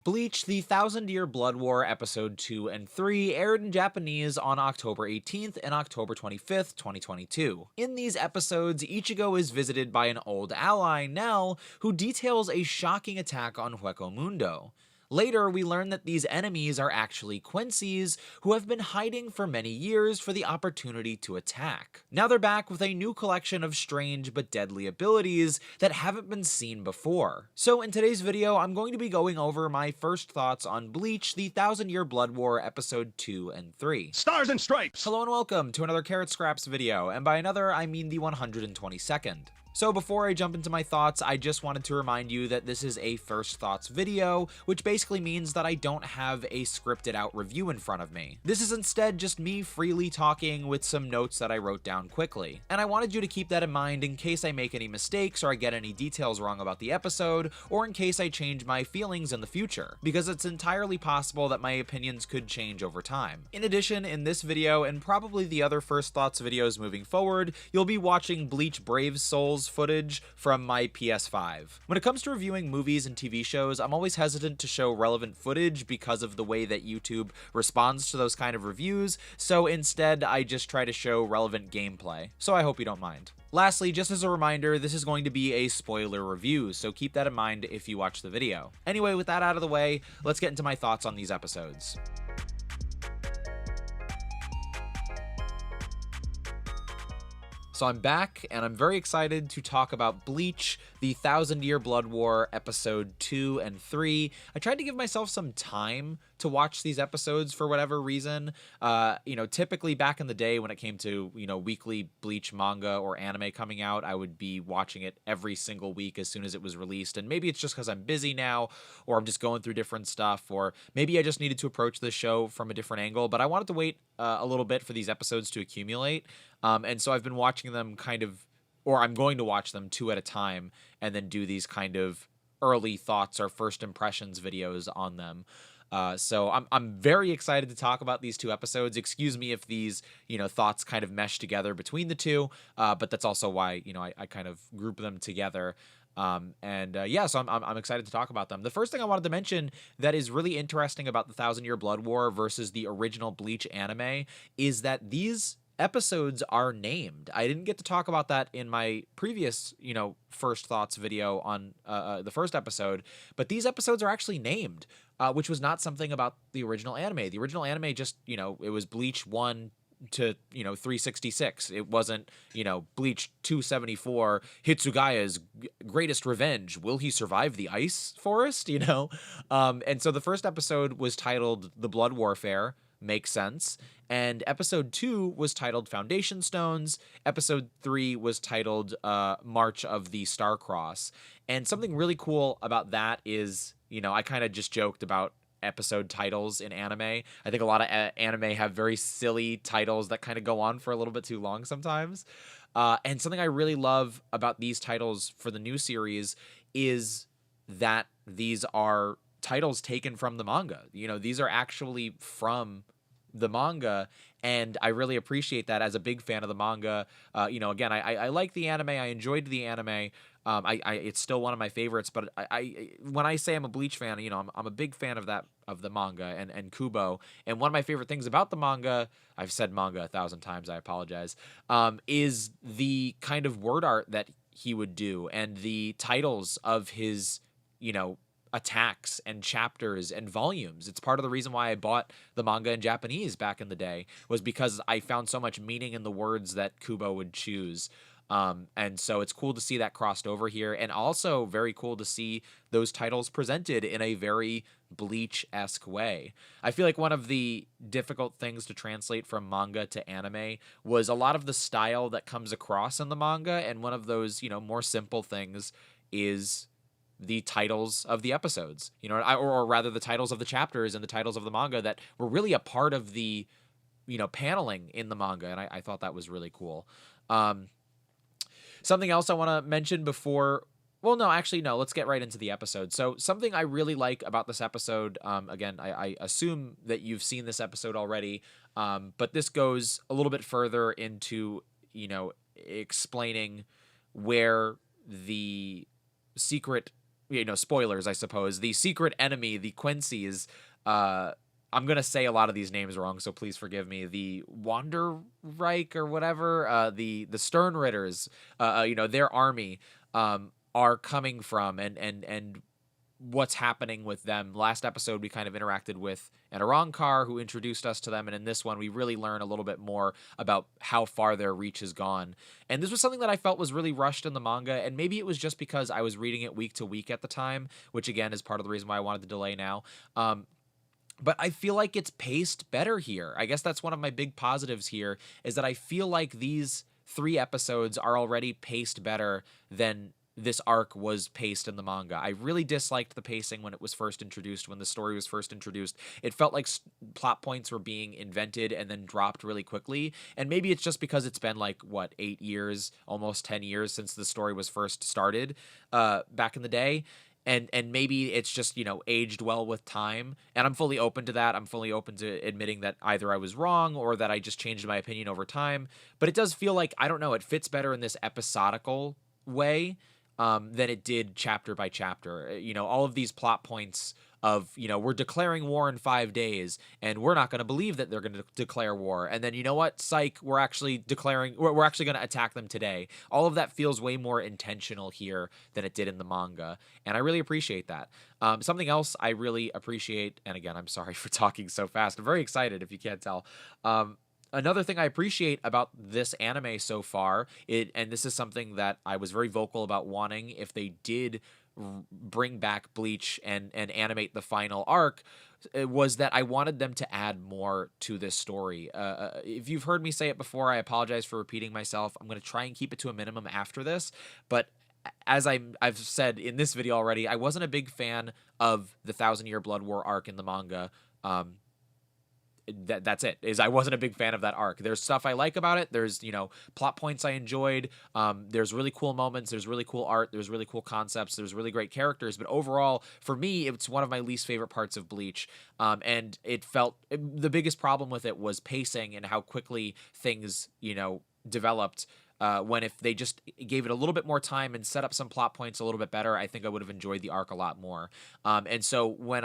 Bleach, the Thousand Year Blood War Episode 2 and 3 aired in Japanese on October 18th and October 25th, 2022. In these episodes, Ichigo is visited by an old ally, Nell, who details a shocking attack on Hueco Mundo. Later, we learn that these enemies are actually Quincy's, who have been hiding for many years for the opportunity to attack. Now they're back with a new collection of strange but deadly abilities that haven't been seen before. So in today's video, I'm going to be going over my first thoughts on Bleach, the Thousand Year Blood War Episode 2 and 3. Stars and Stripes! Hello and welcome to another Carrot Scraps video, and by another, I mean the 122nd. So before I jump into my thoughts, I just wanted to remind you that this is a first thoughts video, which basically means that I don't have a scripted out review in front of me. This is instead just me freely talking with some notes that I wrote down quickly. And I wanted you to keep that in mind in case I make any mistakes or I get any details wrong about the episode, or in case I change my feelings in the future, because it's entirely possible that my opinions could change over time. In addition, in this video, and probably the other first thoughts videos moving forward, you'll be watching Bleach Brave Souls footage from my PS5. When it comes to reviewing movies and TV shows, I'm always hesitant to show relevant footage because of the way that YouTube responds to those kind of reviews, so instead I just try to show relevant gameplay. So I hope you don't mind. Lastly, just as a reminder, this is going to be a spoiler review, so keep that in mind if you watch the video. Anyway, with that out of the way, let's get into my thoughts on these episodes. So I'm back, and I'm very excited to talk about Bleach, the Thousand Year Blood War Episode 2 and 3. I tried to give myself some time to watch these episodes for whatever reason. Typically back in the day when it came to, weekly Bleach manga or anime coming out, I would be watching it every single week as soon as it was released. And maybe it's just because I'm busy now, or I'm just going through different stuff, or maybe I just needed to approach this show from a different angle. But I wanted to wait a little bit for these episodes to accumulate. And so I've been watching them I'm going to watch them 2 at a time and then do these kind of early thoughts or first impressions videos on them. So I'm very excited to talk about these 2 episodes. Excuse me if these, thoughts kind of mesh together between the 2, but that's also why, I kind of group them together. So I'm excited to talk about them. The first thing I wanted to mention that is really interesting about the Thousand Year Blood War versus the original Bleach anime is that these episodes are named. I didn't get to talk about that in my previous, first thoughts video on the first episode, but these episodes are actually named, which was not something about the original anime. The original anime just, it was Bleach 1 to 366. It wasn't Bleach 274, Hitsugaya's greatest revenge, will he survive the ice forest, and so the first episode was titled The Blood Warfare. Makes sense. And episode 2 was titled Foundation Stones. Episode 3 was titled March of the Star Cross. And something really cool about that is, I kind of just joked about episode titles in anime. I think a lot of anime have very silly titles that kind of go on for a little bit too long sometimes. And something I really love about these titles for the new series is that these are titles taken from the manga. These are actually from the manga, and I really appreciate that as a big fan of the manga. Again, I like the anime. I enjoyed the anime. It's still one of my favorites, but when I say I'm a Bleach fan, I'm a big fan of the manga and Kubo. And one of my favorite things about the manga, I've said manga 1,000 times, I apologize, is the kind of word art that he would do and the titles of his, attacks and chapters and volumes. It's part of the reason why I bought the manga in Japanese back in the day, was because I found so much meaning in the words that Kubo would choose. And so it's cool to see that crossed over here, and also very cool to see those titles presented in a very Bleach-esque way. I feel like one of the difficult things to translate from manga to anime was a lot of the style that comes across in the manga, and one of those, more simple things is the titles of the episodes, or rather the titles of the chapters and the titles of the manga that were really a part of the, paneling in the manga. And I thought that was really cool. Something else I want to mention before, let's get right into the episode. So something I really like about this episode, again, I assume that you've seen this episode already, but this goes a little bit further into, explaining where the secret spoilers, I suppose. The secret enemy, the Quincy's, I'm gonna say a lot of these names wrong, so please forgive me. The Wanderreich or whatever, the Sternritters, their army, are coming from, and what's happening with them. Last episode, we kind of interacted with an Arankar who introduced us to them, and in this one, we really learn a little bit more about how far their reach has gone. And this was something that I felt was really rushed in the manga, and maybe it was just because I was reading it week to week at the time, which again is part of the reason why I wanted the delay now. But I feel like it's paced better here. I guess that's one of my big positives here, is that I feel like these 3 episodes are already paced better than this arc was paced in the manga. I really disliked the pacing when it was first introduced, when the story was first introduced. It felt like plot points were being invented and then dropped really quickly. And maybe it's just because it's been like, 8 years, almost 10 years since the story was first started back in the day. And maybe it's just, aged well with time. And I'm fully open to that. I'm fully open to admitting that either I was wrong or that I just changed my opinion over time. But it does feel like, I don't know, it fits better in this episodical way than it did chapter by chapter. All of these plot points of, we're declaring war in 5 days, and we're not going to believe that they're going to declare war. And then, you know what? Psych, we're actually going to attack them today. All of that feels way more intentional here than it did in the manga. And I really appreciate that. Something else I really appreciate, and again, I'm sorry for talking so fast. I'm very excited if you can't tell. Another thing I appreciate about this anime so far, and this is something that I was very vocal about wanting if they did bring back Bleach and animate the final arc, was that I wanted them to add more to this story. If you've heard me say it before, I apologize for repeating myself. I'm going to try and keep it to a minimum after this, but as I've said in this video already, I wasn't a big fan of the 1,000-Year Blood War arc in the manga. That's it. I wasn't a big fan of that arc. There's stuff I like about it. There's, plot points I enjoyed. There's really cool moments. There's really cool art. There's really cool concepts. There's really great characters. But overall, for me, it's one of my least favorite parts of Bleach. And the biggest problem with it was pacing and how quickly things, developed. When if they just gave it a little bit more time and set up some plot points a little bit better, I think I would have enjoyed the arc a lot more. And so when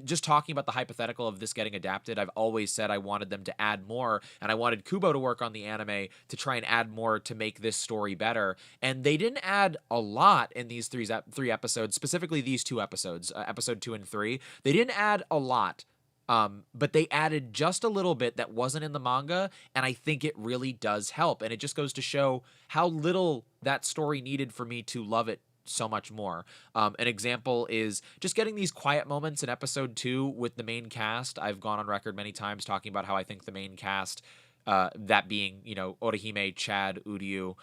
just talking about the hypothetical of this getting adapted, I've always said I wanted them to add more, and I wanted Kubo to work on the anime to try and add more to make this story better. And they didn't add a lot in these 3 episodes, specifically these 2 episodes, episode 2 and 3. They didn't add a lot. But they added just a little bit that wasn't in the manga, and I think it really does help. And it just goes to show how little that story needed for me to love it so much more. An example is just getting these quiet moments in episode 2 with the main cast. I've gone on record many times talking about how I think the main cast, that being, Orihime, Chad, Uryu,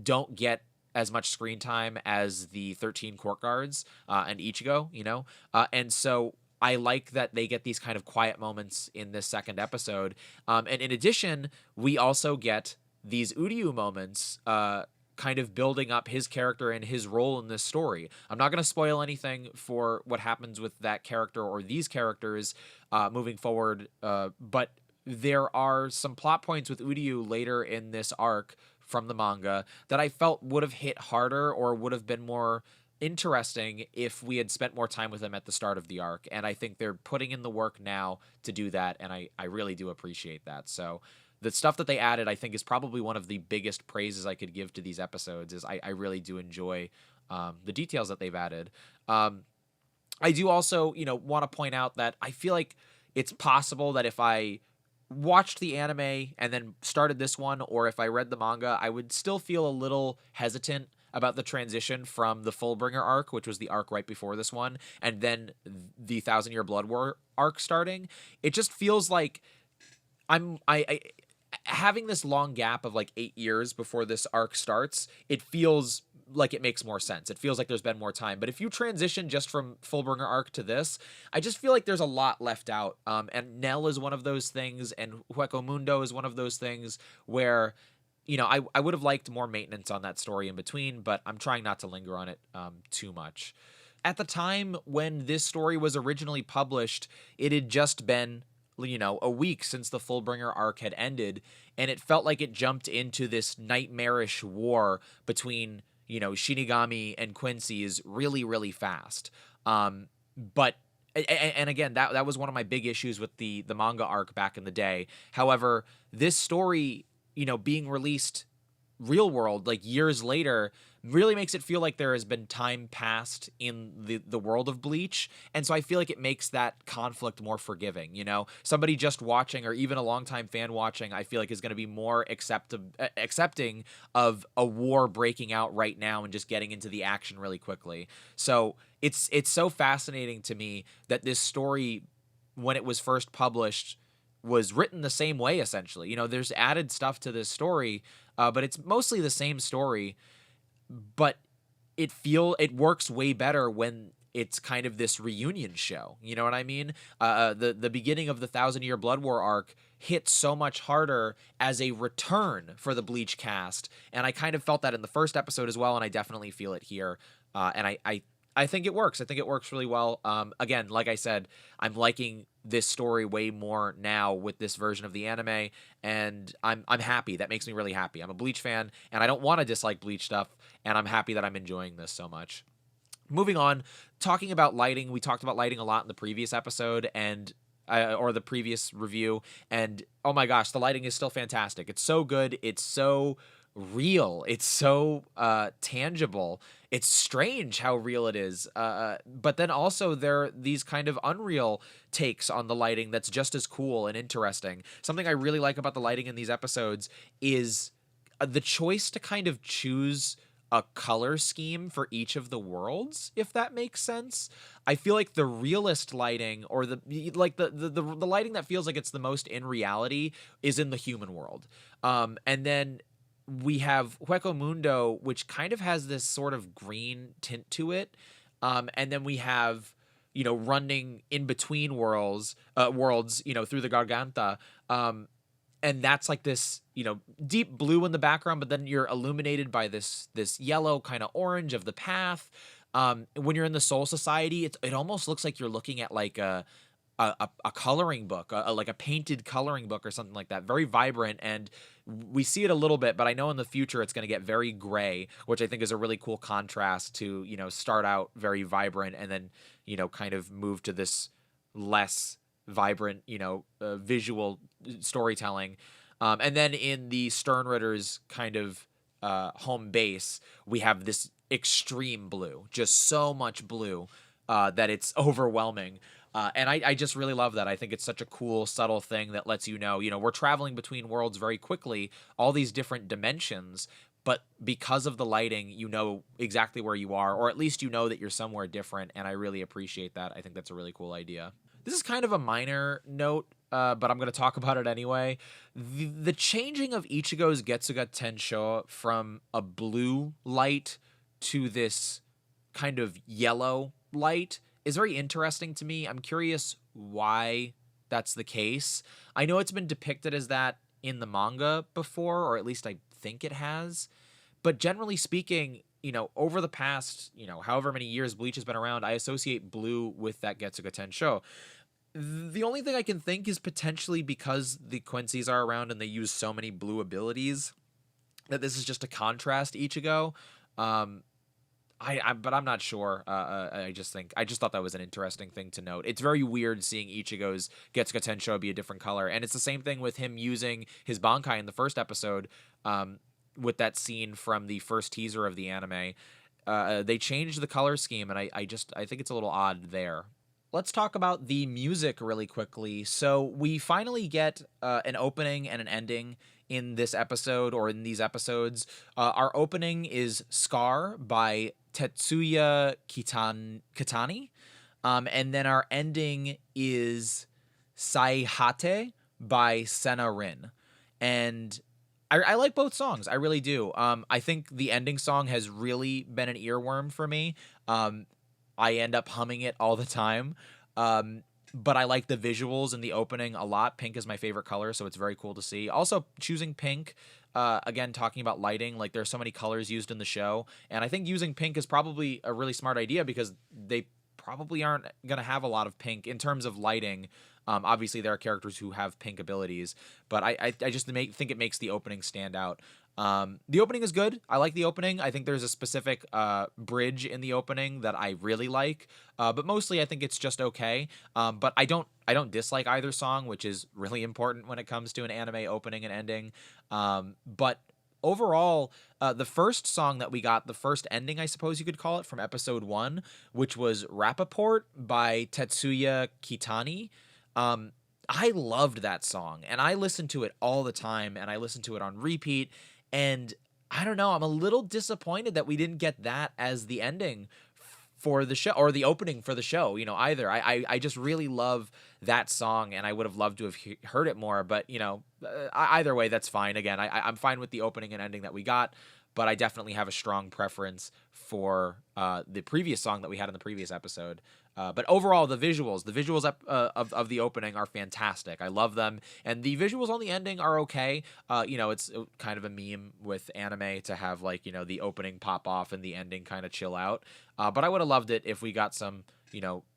don't get as much screen time as the 13 court guards, and Ichigo, and so I like that they get these kind of quiet moments in this second episode. And in addition, we also get these Uryu moments, kind of building up his character and his role in this story. I'm not going to spoil anything for what happens with that character or these characters moving forward, but there are some plot points with Uryu later in this arc from the manga that I felt would have hit harder or would have been more interesting if we had spent more time with him at the start of the arc. And I think they're putting in the work now to do that, and I really do appreciate that. So the stuff that they added, I think, is probably one of the biggest praises I could give to these episodes. Is I really do enjoy the details that they've added. I do also, want to point out that I feel like it's possible that if I watched the anime and then started this one, or if I read the manga, I would still feel a little hesitant about the transition from the Fullbringer arc, which was the arc right before this one, and then the 1,000-Year Blood War arc starting. It just feels like I having this long gap of like 8 years before this arc starts, it feels like it makes more sense. It feels like there's been more time. But if you transition just from Fullbringer arc to this, I just feel like there's a lot left out. And Nell is one of those things, and Hueco Mundo is one of those things where, I would have liked more maintenance on that story in between, but I'm trying not to linger on it too much. At the time when this story was originally published, it had just been a week since the Fullbringer arc had ended, and it felt like it jumped into this nightmarish war between Shinigami and Quincy is really, really fast. But and again, that was one of my big issues with the manga arc back in the day. However, this story, being released real world like years later, really makes it feel like there has been time passed in the world of Bleach. And so I feel like it makes that conflict more forgiving. Somebody just watching, or even a longtime fan watching, I feel like is going to be more accepting of a war breaking out right now and just getting into the action really quickly. So it's so fascinating to me that this story, when it was first published, was written the same way. Essentially, there's added stuff to this story, but it's mostly the same story. But it works way better when it's kind of this reunion show. You know what I mean? The beginning of the 1,000-Year Blood War arc hit so much harder as a return for the Bleach cast, and I kind of felt that in the first episode as well, and I definitely feel it here. And I think it works. I think it works really well. Again, like I said, I'm liking this story way more now with this version of the anime, and I'm happy. That makes me really happy. I'm a Bleach fan, and I don't want to dislike Bleach stuff, and I'm happy that I'm enjoying this so much. Moving on, talking about lighting, we talked about lighting a lot in the previous episode, and or the previous review, and oh my gosh, the lighting is still fantastic. It's so good. It's so real. It's so tangible. It's strange how real it is. But then also there are these kind of unreal takes on the lighting that's just as cool and interesting. Something I really like about the lighting in these episodes is the choice to kind of choose a color scheme for each of the worlds, if that makes sense. I feel like the realist lighting, or the lighting that feels like it's the most in reality, is in the human world. And then we have Hueco Mundo, which kind of has this sort of green tint to it. And then we have, running in between worlds, through the Garganta. And that's like this, deep blue in the background, but then you're illuminated by this yellow kind of orange of the path. When you're in the Soul Society, it almost looks like you're looking at like a coloring book, like a painted coloring book or something like that. Very vibrant, and we see it a little bit, but I know in the future it's going to get very gray, which I think is a really cool contrast to, start out very vibrant and then, kind of move to this less vibrant, visual storytelling. And then in the Sternritter's kind of home base, we have this extreme blue, just so much blue that it's overwhelming. And I just really love that. I think it's such a cool, subtle thing that lets we're traveling between worlds very quickly, all these different dimensions, but because of the lighting, you know exactly where you are, or at least you know that you're somewhere different, and I really appreciate that. I think that's a really cool idea. This is kind of a minor note, but I'm going to talk about it anyway. The changing of Ichigo's Getsuga Tensho from a blue light to this kind of yellow light is very interesting to me. I'm curious why that's the case. I know it's been depicted as that in the manga before, or at least I think it has. But generally speaking, over the past, however many years Bleach has been around, I associate blue with that Getsuga Tensho. The only thing I can think is potentially because the Quincy's are around and they use so many blue abilities that this is just a contrast Ichigo. But I'm not sure. I just thought that was an interesting thing to note. It's very weird seeing Ichigo's Getsuga Tensho be a different color, and it's the same thing with him using his Bankai in the first episode, with that scene from the first teaser of the anime. They changed the color scheme, and I think it's a little odd there. Let's talk about the music really quickly. So we finally get an opening and an ending in this episode, or in these episodes. Our opening is Scar by Tetsuya Kitani. And then our ending is Saihate by Senna Rin. And I like both songs. I really do. I think the ending song has really been an earworm for me. I end up humming it all the time. But I like the visuals in the opening a lot. Pink is my favorite color, so it's very cool to see. Also, choosing pink, again, talking about lighting, like there's so many colors used in the show. And I think using pink is probably a really smart idea because they probably aren't going to have a lot of pink in terms of lighting Obviously, there are characters who have pink abilities, but I just think it makes the opening stand out. The opening is good. I like the opening. I think there's a specific bridge in the opening that I really like, but mostly I think it's just okay. But I don't dislike either song, which is really important when it comes to an anime opening and ending. But overall, the first song that we got, the first ending, I suppose you could call it, from episode 1, which was Rappaport by Tetsuya Kitani. Um, I loved that song, and I listened to it all the time, and I listened to it on repeat. And I don't know, I'm a little disappointed that we didn't get that as the ending for the show, or the opening for the show, either. I just really love that song, and I would have loved to have heard it more, but, either way, that's fine. Again, I'm fine with the opening and ending that we got, but I definitely have a strong preference for the previous song that we had in the previous episode. But overall, the visuals of the opening are fantastic. I love them, and the visuals on the ending are okay. It's kind of a meme with anime to have, like, the opening pop off and the ending kind of chill out. But I would have loved it if we got some,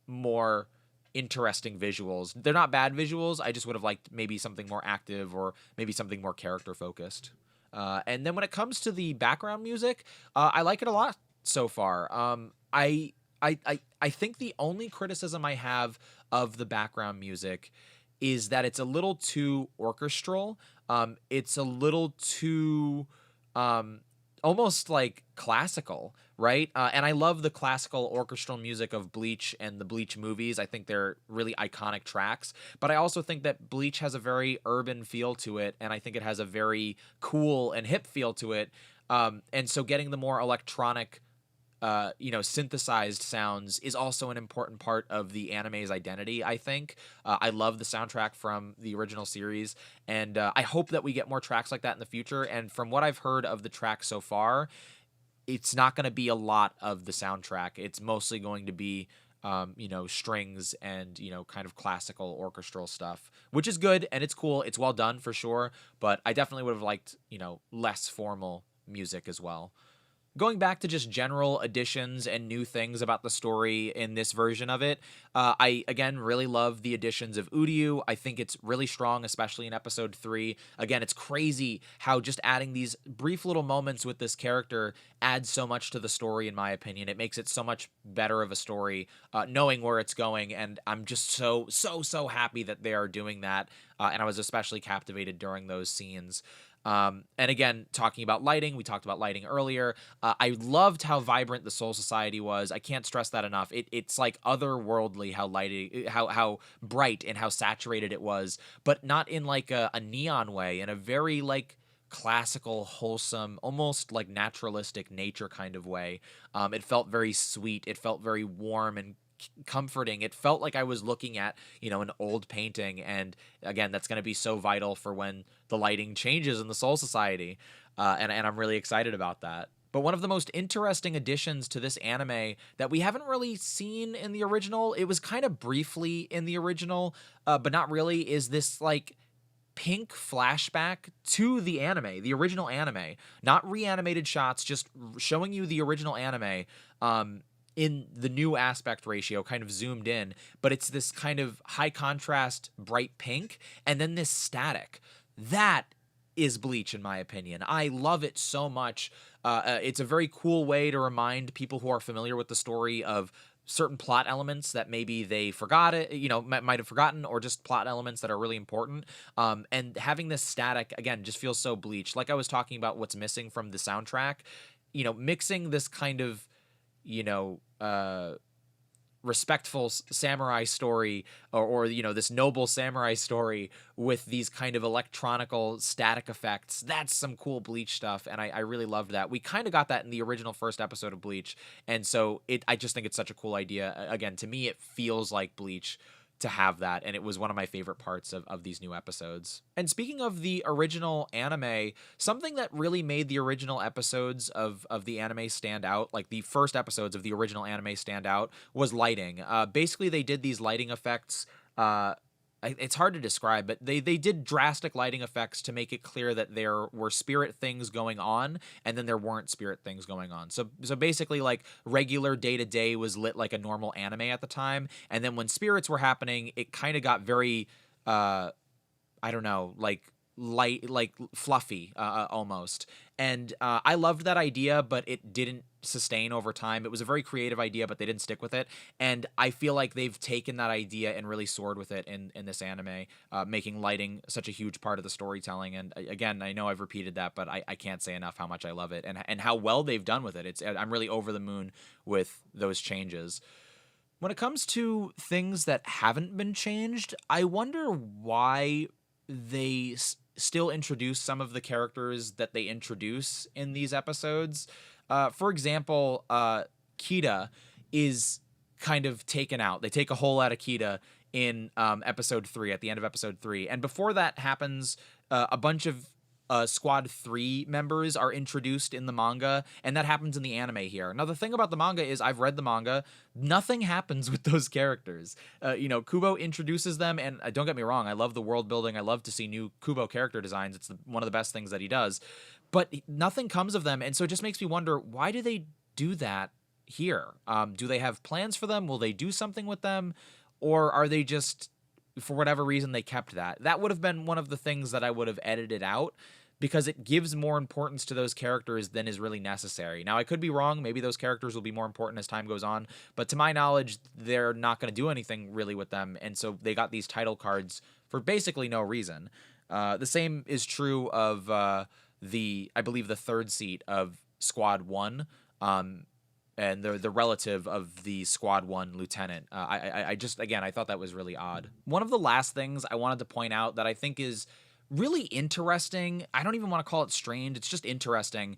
more interesting visuals. They're not bad visuals. I just would have liked maybe something more active, or maybe something more character focused. And then when it comes to the background music, I like it a lot so far. I think the only criticism I have of the background music is that it's a little too orchestral. It's a little too almost like classical, right? And I love the classical orchestral music of Bleach and the Bleach movies. I think they're really iconic tracks. But I also think that Bleach has a very urban feel to it, and I think it has a very cool and hip feel to it. And so getting the more electronic, synthesized sounds is also an important part of the anime's identity, I think. I love the soundtrack from the original series, and I hope that we get more tracks like that in the future. And from what I've heard of the track so far, it's not going to be a lot of the soundtrack. It's mostly going to be, strings and, kind of classical orchestral stuff, which is good, and it's cool. It's well done for sure, but I definitely would have liked, less formal music as well. Going back to just general additions and new things about the story in this version of it, I, again, really love the additions of Uryu. I think it's really strong, especially in episode 3. Again, it's crazy how just adding these brief little moments with this character adds so much to the story, in my opinion. It makes it so much better of a story, knowing where it's going, and I'm just so happy that they are doing that, and I was especially captivated during those scenes. And again, talking about lighting, we talked about lighting earlier. I loved how vibrant the Soul Society was. I can't stress that enough. It's like otherworldly how bright and how saturated it was, but not in like a neon way, in a very like classical, wholesome, almost like naturalistic nature kind of way. It felt very sweet. It felt very warm and comforting. It felt like I was looking at, an old painting. And again, that's going to be so vital for when the lighting changes in the Soul Society. And I'm really excited about that. But one of the most interesting additions to this anime that we haven't really seen in the original, it was kind of briefly in the original, but not really, is this like pink flashback to the anime, the original anime, not reanimated shots, just showing you the original anime. In the new aspect ratio, kind of zoomed in, but it's this kind of high contrast, bright pink, and then this static. That is Bleach, in my opinion. I love it so much. It's a very cool way to remind people who are familiar with the story of certain plot elements that maybe they forgot it, might have forgotten, or just plot elements that are really important. And having this static, again, just feels so Bleach. Like I was talking about what's missing from the soundtrack, mixing this kind of, respectful samurai story, or this noble samurai story with these kind of electronical static effects. That's some cool Bleach stuff, and I really loved that. We kind of got that in the original first episode of Bleach, and so I just think it's such a cool idea. Again, to me, it feels like Bleach to have that, and it was one of my favorite parts of these new episodes. And speaking of the original anime, something that really made the original episodes of the anime stand out, like the first episodes of the original anime stand out, was lighting. Basically, they did these lighting effects it's hard to describe, but they did drastic lighting effects to make it clear that there were spirit things going on, and then there weren't spirit things going on. So basically, like, regular day to day was lit like a normal anime at the time, and then when spirits were happening, it kind of got very I don't know, like light, like fluffy, almost. And I loved that idea, but it didn't sustain over time. It was a very creative idea, but they didn't stick with it. And I feel like they've taken that idea and really soared with it in this anime, making lighting such a huge part of the storytelling. And again, I know I've repeated that, but I can't say enough how much I love it and how well they've done with it. I'm really over the moon with those changes. When it comes to things that haven't been changed, I wonder why they still introduce some of the characters that they introduce in these episodes. For example, Kita is kind of taken out. They take a hole out of Kita in episode 3, at the end of episode 3. And before that happens, a bunch of Squad 3 members are introduced in the manga, and that happens in the anime here. Now, the thing about the manga is I've read the manga. Nothing happens with those characters. Kubo introduces them, and don't get me wrong, I love the world building. I love to see new Kubo character designs. It's one of the best things that he does. But nothing comes of them, and so it just makes me wonder, why do they do that here? Do they have plans for them? Will they do something with them? Or are they just, for whatever reason, they kept that? That would have been one of the things that I would have edited out, because it gives more importance to those characters than is really necessary. Now, I could be wrong. Maybe those characters will be more important as time goes on. But to my knowledge, they're not going to do anything really with them. And so they got these title cards for basically no reason. The same is true of I believe, the third seat of Squad 1. And the relative of the Squad 1 lieutenant. I just, again, I thought that was really odd. One of the last things I wanted to point out that I think is really interesting, I don't even want to call it strange, it's just interesting.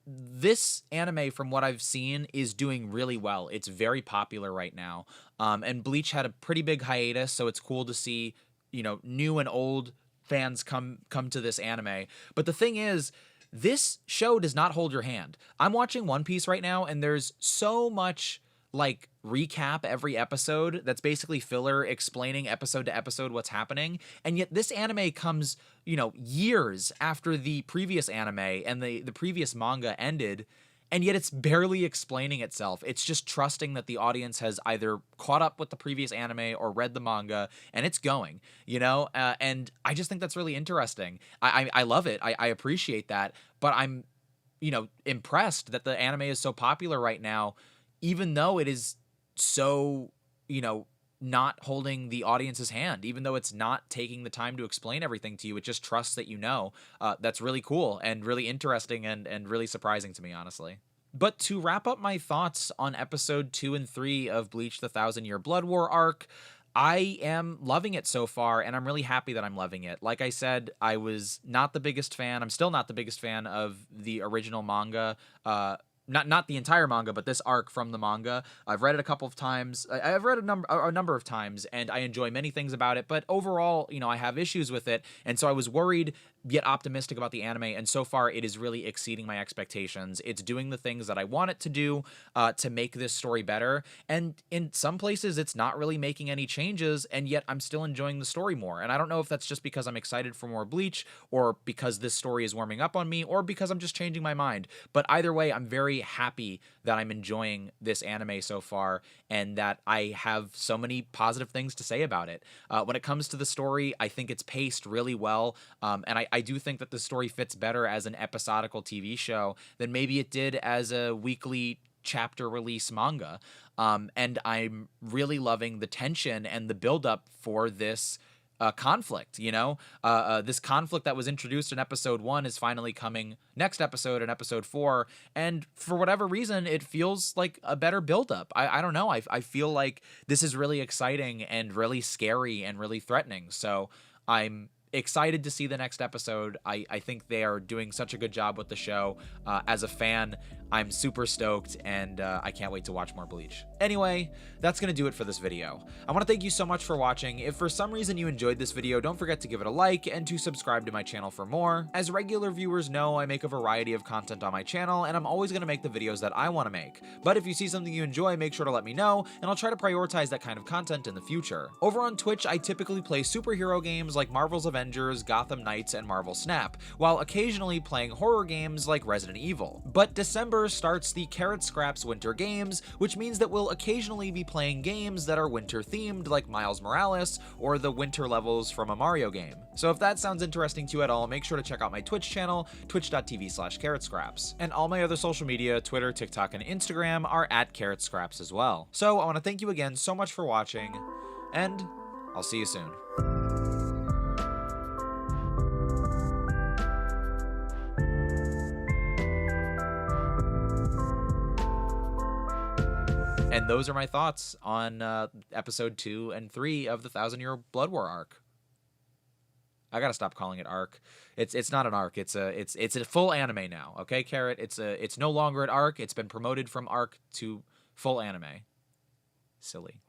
This anime, from what I've seen, is doing really well. It's very popular right now. And Bleach had a pretty big hiatus, so it's cool to see, new and old fans come to this anime. But the thing is, this show does not hold your hand. I'm watching One Piece right now, and there's so much like recap every episode that's basically filler explaining episode to episode what's happening, and yet this anime comes years after the previous anime and the previous manga ended, and yet it's barely explaining itself. It's just trusting that the audience has either caught up with the previous anime or read the manga, and it's going, and I just think that's really interesting. I love it. I appreciate that, but I'm impressed that the anime is so popular right now, even though it is so, not holding the audience's hand, even though it's not taking the time to explain everything to you. It just trusts that that's really cool and really interesting and really surprising to me, honestly. But to wrap up my thoughts on episode 2 and 3 of Bleach the Thousand Year Blood War arc, I am loving it so far, and I'm really happy that I'm loving it. Like I said, I was not the biggest fan. I'm still not the biggest fan of the original manga, not the entire manga, but this arc from the manga. I've read it a couple of times. I've read a number of times, and I enjoy many things about it. But overall, I have issues with it, and so I was worried yet optimistic about the anime. And so far, it is really exceeding my expectations. It's doing the things that I want it to do to make this story better. And in some places, it's not really making any changes, and yet I'm still enjoying the story more. And I don't know if that's just because I'm excited for more Bleach, or because this story is warming up on me, or because I'm just changing my mind. But either way, I'm very happy that I'm enjoying this anime so far, and that I have so many positive things to say about it. When it comes to the story, I think it's paced really well, and I do think that the story fits better as an episodical TV show than maybe it did as a weekly chapter release manga. And I'm really loving the tension and the buildup for this conflict. This conflict that was introduced in episode 1 is finally coming next episode, in episode 4, and for whatever reason, it feels like a better buildup. I don't know. I feel like this is really exciting and really scary and really threatening. So I'm excited to see the next episode. I think they are doing such a good job with the show. As a fan, I'm super stoked, and I can't wait to watch more Bleach. Anyway, that's going to do it for this video. I want to thank you so much for watching. If for some reason you enjoyed this video, don't forget to give it a like and to subscribe to my channel for more. As regular viewers know, I make a variety of content on my channel, and I'm always going to make the videos that I want to make. But if you see something you enjoy, make sure to let me know, and I'll try to prioritize that kind of content in the future. Over on Twitch, I typically play superhero games like Marvel's Avengers, Gotham Knights, and Marvel Snap, while occasionally playing horror games like Resident Evil. But December starts the Carrot Scraps Winter Games, which means that we'll occasionally be playing games that are winter themed like Miles Morales or the winter levels from a Mario game. So if that sounds interesting to you at all, make sure to check out my Twitch channel, twitch.tv/carrotscraps. And all my other social media, Twitter, TikTok, and Instagram are at carrotscraps as well. So I want to thank you again so much for watching, and I'll see you soon. And those are my thoughts on episode 2 and 3 of the 1,000-Year Blood War arc. I gotta stop calling it arc. It's not an arc. It's a full anime now. Okay, Carrot. It's no longer an arc. It's been promoted from arc to full anime. Silly.